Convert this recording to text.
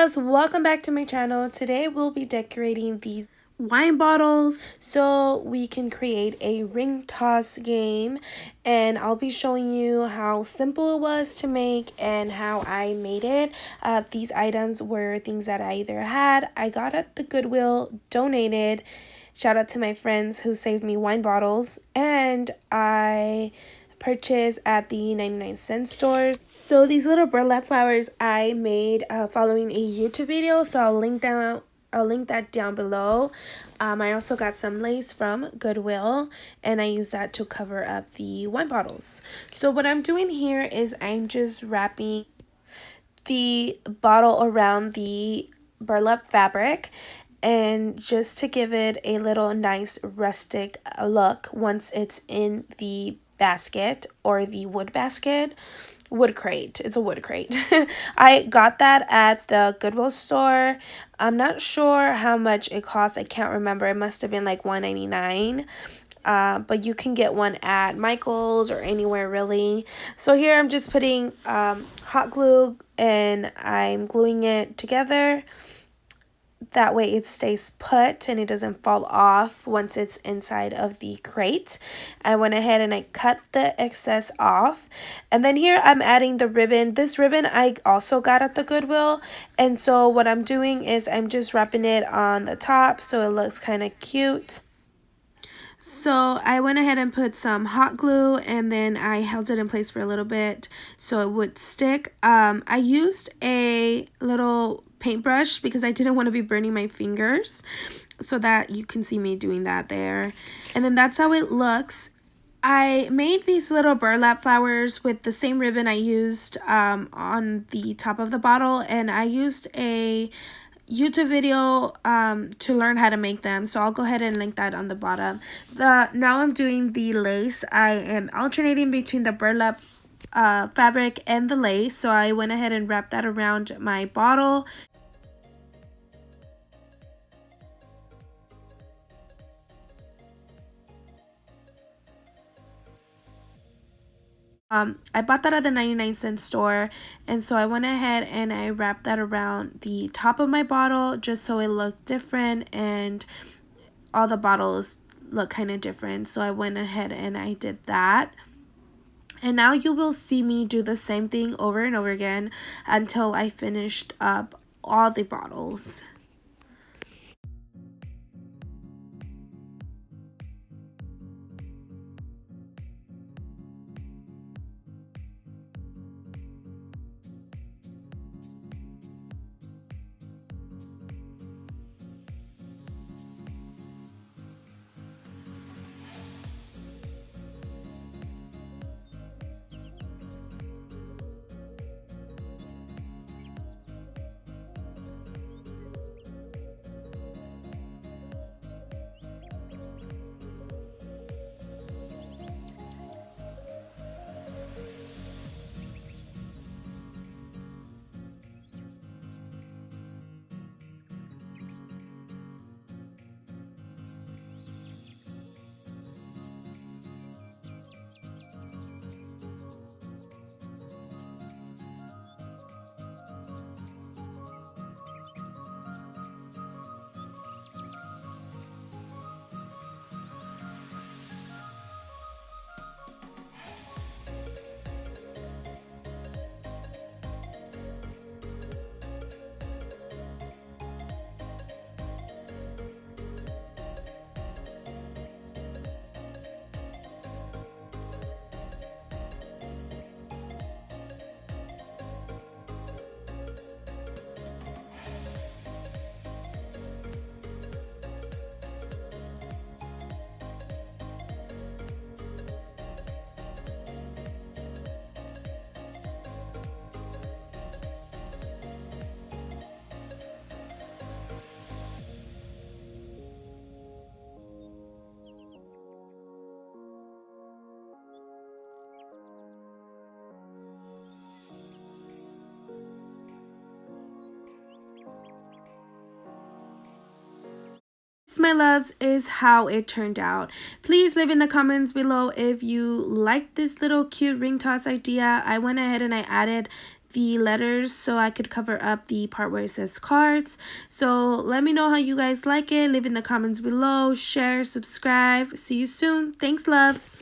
loves, welcome back to my channel. Today we'll be decorating these wine bottles so we can create a ring toss game, and I'll be showing you how simple it was to make and how I made it. These items were things that I either I got at the Goodwill, donated. Shout out to my friends who saved me wine bottles, and I purchase at the 99-cent stores. So these little burlap flowers I made following a YouTube video, so I'll link that down below. I also got some lace from Goodwill, and I use that to cover up the wine bottles. So what I'm doing here is I'm just wrapping the bottle around the burlap fabric, and just to give it a little nice rustic look once it's in the basket or the wood crate. It's a wood crate. I got that at the Goodwill store. I'm not sure how much it cost. I can't remember. It must have been like $1.99. But you can get one at Michael's or anywhere really. So here I'm just putting hot glue and I'm gluing it together. That way it stays put and it doesn't fall off once it's inside of the crate. I went ahead and I cut the excess off. And then here I'm adding the ribbon. This ribbon I also got at the Goodwill. And so what I'm doing is I'm just wrapping it on the top so it looks kind of cute. So I went ahead and put some hot glue, and then I held it in place for a little bit so it would stick. I used a little paintbrush because I didn't want to be burning my fingers, so that you can see me doing that there. And then that's how it looks. I made these little burlap flowers with the same ribbon I used on the top of the bottle, and I used a YouTube video to learn how to make them, so I'll go ahead and link that on the bottom. Now I'm doing the lace. I am alternating between the burlap fabric and the lace, so I went ahead and wrapped that around my bottle. I bought that at the 99-cent store, and so I went ahead and I wrapped that around the top of my bottle just so it looked different and all the bottles look kind of different. So I went ahead and I did that. And now you will see me do the same thing over and over again until I finished up all the bottles. My loves, is how it turned out. Please leave in the comments below if you like this little cute ring toss idea. I went ahead and I added the letters so I could cover up the part where it says cards. So let me know how you guys like it. Leave in the comments below. Share, subscribe. See you soon. Thanks, loves.